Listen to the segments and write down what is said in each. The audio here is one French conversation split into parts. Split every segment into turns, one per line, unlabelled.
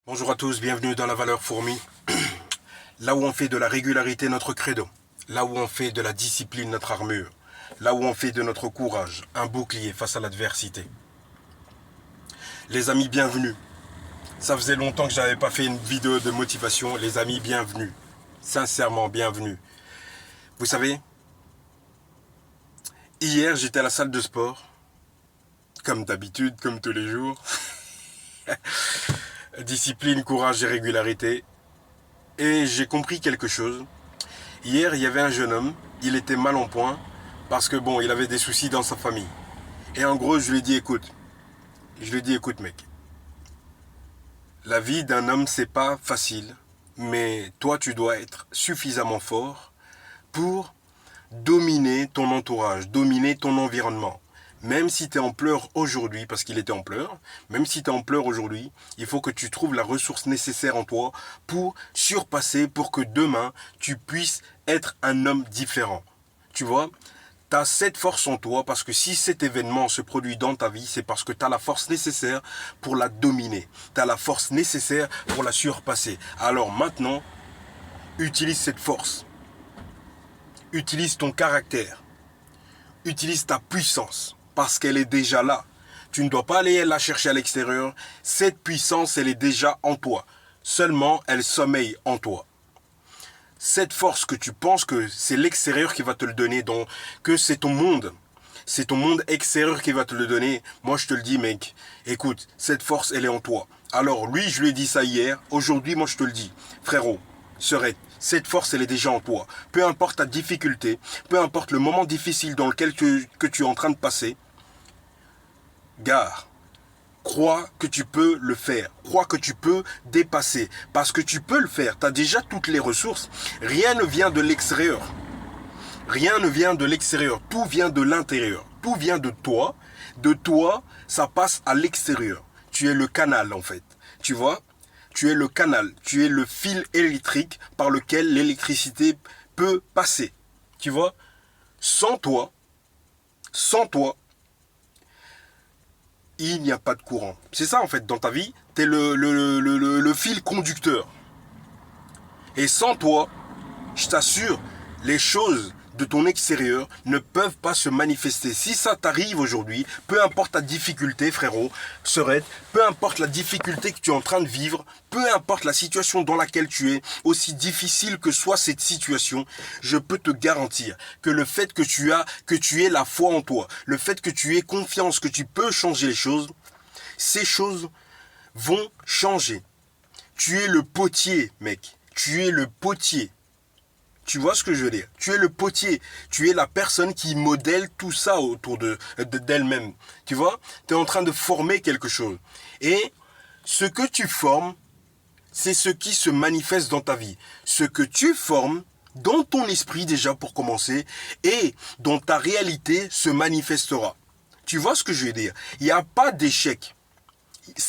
Bonjour à tous, bienvenue dans la valeur fourmi. Là où on fait de la régularité notre credo. Là où on fait de la discipline notre armure. Là où on fait de notre courage un bouclier face à l'adversité. Les amis, bienvenue. Ça faisait longtemps que je n'avais pas fait une vidéo de motivation. Les amis, bienvenue. Sincèrement, bienvenue. Vous savez, hier j'étais à la salle de sport. Comme d'habitude, comme tous les jours. Discipline, courage et régularité. Et j'ai compris quelque chose. Hier, il y avait un jeune homme, il était mal en point parce que il avait des soucis dans sa famille. Et en gros, je lui ai dit, écoute, mec, la vie d'un homme, c'est pas facile, mais toi, tu dois être suffisamment fort pour dominer ton entourage, dominer ton environnement. Même si tu es en pleurs aujourd'hui, parce qu'il était en pleurs, même si tu es en pleurs aujourd'hui, il faut que tu trouves la ressource nécessaire en toi pour surpasser, pour que demain, tu puisses être un homme différent. Tu vois, tu as cette force en toi parce que si cet événement se produit dans ta vie, c'est parce que tu as la force nécessaire pour la dominer. Tu as la force nécessaire pour la surpasser. Alors maintenant, utilise cette force. Utilise ton caractère. Utilise ta puissance. Parce qu'elle est déjà là. Tu ne dois pas aller la chercher à l'extérieur. Cette puissance, elle est déjà en toi. Seulement, elle sommeille en toi. Cette force que tu penses que c'est l'extérieur qui va te le donner, donc que c'est ton monde extérieur qui va te le donner, moi je te le dis mec, écoute, cette force elle est en toi. Alors lui je lui ai dit ça hier, aujourd'hui moi je te le dis, frérot, Serette, cette force elle est déjà en toi. Peu importe ta difficulté, peu importe le moment difficile dans lequel que tu es en train de passer, gare. Crois que tu peux le faire. Crois que tu peux dépasser. Parce que tu peux le faire. Tu as déjà toutes les ressources. Rien ne vient de l'extérieur. Rien ne vient de l'extérieur. Tout vient de l'intérieur. Tout vient de toi. De toi, ça passe à l'extérieur. Tu es le canal en fait. Tu vois? Tu es le canal. Tu es le fil électrique par lequel l'électricité peut passer. Tu vois? Sans toi, il n'y a pas de courant. C'est ça en fait, dans ta vie, tu es le fil conducteur. Et sans toi, je t'assure, les choses de ton extérieur ne peuvent pas se manifester. Si ça t'arrive aujourd'hui, peu importe ta difficulté, frérot, Serette, peu importe la difficulté que tu es en train de vivre, peu importe la situation dans laquelle tu es, aussi difficile que soit cette situation, je peux te garantir que le fait que tu aies la foi en toi, le fait que tu aies confiance que tu peux changer les choses, ces choses vont changer. Tu es le potier, mec. Tu es le potier. Tu vois ce que je veux dire? Tu es le potier. Tu es la personne qui modèle tout ça autour d'elle-même. Tu vois? Tu es en train de former quelque chose. Et ce que tu formes, c'est ce qui se manifeste dans ta vie. Ce que tu formes dans ton esprit déjà pour commencer et dans ta réalité se manifestera. Tu vois ce que je veux dire? Il n'y a pas d'échec.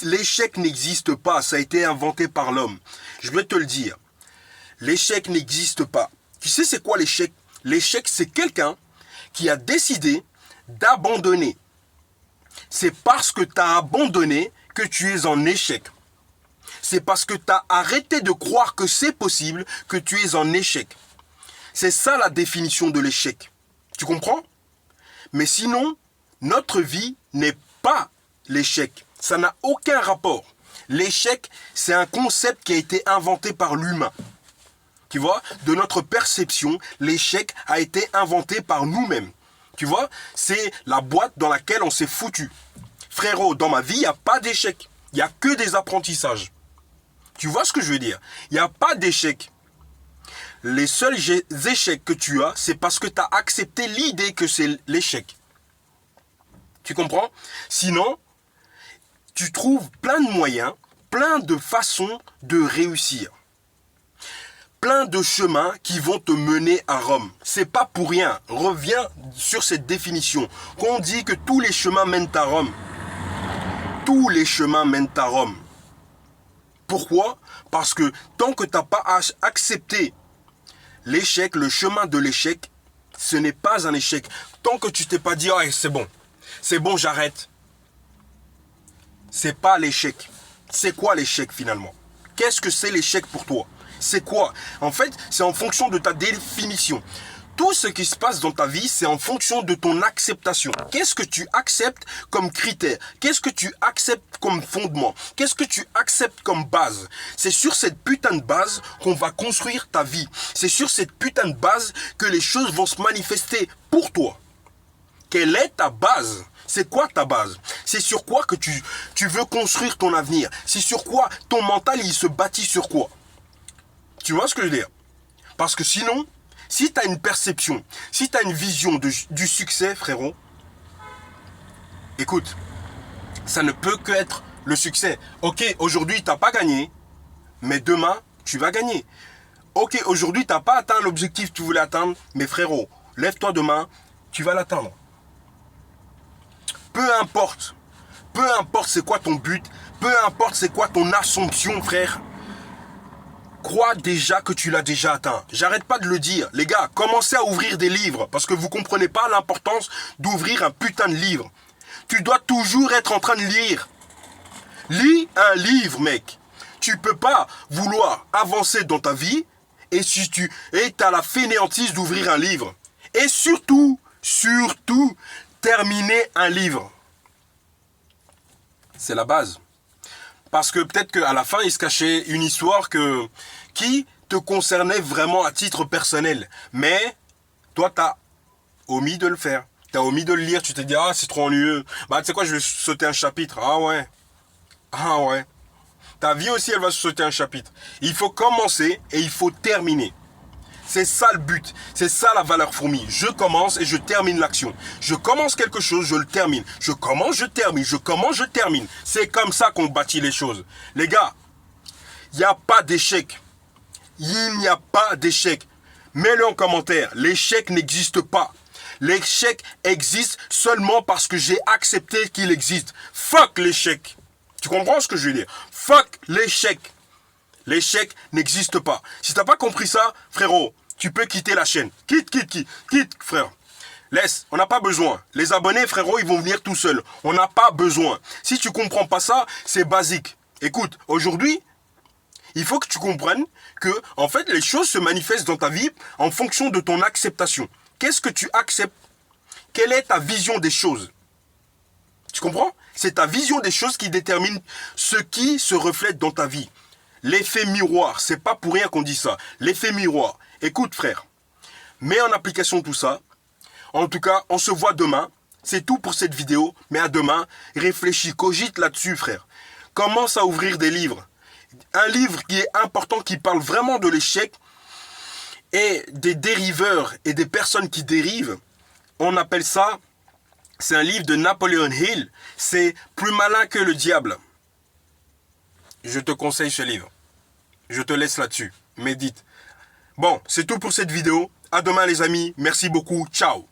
L'échec n'existe pas. Ça a été inventé par l'homme. Je vais te le dire. L'échec n'existe pas. Tu sais c'est quoi l'échec? L'échec, c'est quelqu'un qui a décidé d'abandonner. C'est parce que tu as abandonné que tu es en échec. C'est parce que tu as arrêté de croire que c'est possible que tu es en échec. C'est ça la définition de l'échec. Tu comprends? Mais sinon, notre vie n'est pas l'échec. Ça n'a aucun rapport. L'échec, c'est un concept qui a été inventé par l'humain. Tu vois, de notre perception, l'échec a été inventé par nous-mêmes. Tu vois, c'est la boîte dans laquelle on s'est foutu. Frérot, dans ma vie, il n'y a pas d'échec. Il n'y a que des apprentissages. Tu vois ce que je veux dire? Il n'y a pas d'échec. Les seuls échecs que tu as, c'est parce que tu as accepté l'idée que c'est l'échec. Tu comprends? Sinon, tu trouves plein de moyens, plein de façons de réussir. Plein de chemins qui vont te mener à Rome. C'est pas pour rien. Reviens sur cette définition. Quand on dit que tous les chemins mènent à Rome. Tous les chemins mènent à Rome. Pourquoi? Parce que tant que tu n'as pas accepté l'échec, le chemin de l'échec, ce n'est pas un échec. Tant que tu t'es pas dit, oh, c'est bon, j'arrête. C'est pas l'échec. C'est quoi l'échec finalement? Qu'est-ce que c'est l'échec pour toi? C'est quoi? En fait, c'est en fonction de ta définition. Tout ce qui se passe dans ta vie, c'est en fonction de ton acceptation. Qu'est-ce que tu acceptes comme critère? Qu'est-ce que tu acceptes comme fondement? Qu'est-ce que tu acceptes comme base? C'est sur cette putain de base qu'on va construire ta vie. C'est sur cette putain de base que les choses vont se manifester pour toi. Quelle est ta base? C'est quoi ta base? C'est sur quoi que tu veux construire ton avenir? C'est sur quoi ton mental, il se bâtit sur quoi? Tu vois ce que je veux dire? Parce que sinon, si tu as une perception, si tu as une vision du succès, frérot, écoute, ça ne peut que être le succès. Ok, aujourd'hui, tu n'as pas gagné, mais demain, tu vas gagner. Ok, aujourd'hui, tu n'as pas atteint l'objectif que tu voulais atteindre, mais frérot, lève-toi demain, tu vas l'atteindre. Peu importe c'est quoi ton but, peu importe c'est quoi ton assomption, frère. Crois déjà que tu l'as déjà atteint. J'arrête pas de le dire. Les gars, commencez à ouvrir des livres parce que vous comprenez pas l'importance d'ouvrir un putain de livre. Tu dois toujours être en train de lire. Lis un livre, mec. Tu peux pas vouloir avancer dans ta vie et si tu as la fainéantise d'ouvrir un livre. Et surtout, terminer un livre. C'est la base. Parce que peut-être qu'à la fin, il se cachait une histoire qui te concernait vraiment à titre personnel. Mais toi, tu as omis de le faire. Tu as omis de le lire. Tu t'es dit, ah, c'est trop ennuyeux. Bah, tu sais quoi, je vais sauter un chapitre. Ah ouais. Ah ouais. Ta vie aussi, elle va se sauter un chapitre. Il faut commencer et il faut terminer. C'est ça le but. C'est ça la valeur fourmi. Je commence et je termine l'action. Je commence quelque chose, je le termine. Je commence, je termine. Je commence, je termine. C'est comme ça qu'on bâtit les choses. Les gars, il n'y a pas d'échec. Il n'y a pas d'échec. Mets-le en commentaire. L'échec n'existe pas. L'échec existe seulement parce que j'ai accepté qu'il existe. Fuck l'échec. Tu comprends ce que je veux dire? Fuck l'échec. L'échec n'existe pas. Si t'as pas compris ça, frérot, tu peux quitter la chaîne. Quitte, frère. Laisse, on n'a pas besoin. Les abonnés, frérot, ils vont venir tout seuls. On n'a pas besoin. Si tu comprends pas ça, c'est basique. Écoute, aujourd'hui, il faut que tu comprennes que, en fait, les choses se manifestent dans ta vie en fonction de ton acceptation. Qu'est-ce que tu acceptes? Quelle est ta vision des choses? Tu comprends? C'est ta vision des choses qui détermine ce qui se reflète dans ta vie. L'effet miroir, c'est pas pour rien qu'on dit ça. L'effet miroir. Écoute, frère, mets en application tout ça. En tout cas, on se voit demain. C'est tout pour cette vidéo. Mais à demain, réfléchis, cogite là-dessus, frère. Commence à ouvrir des livres. Un livre qui est important, qui parle vraiment de l'échec et des dériveurs et des personnes qui dérivent. On appelle ça, c'est un livre de Napoleon Hill. C'est Plus malin que le diable. Je te conseille ce livre. Je te laisse là-dessus. Médite. Bon, c'est tout pour cette vidéo. À demain les amis. Merci beaucoup. Ciao.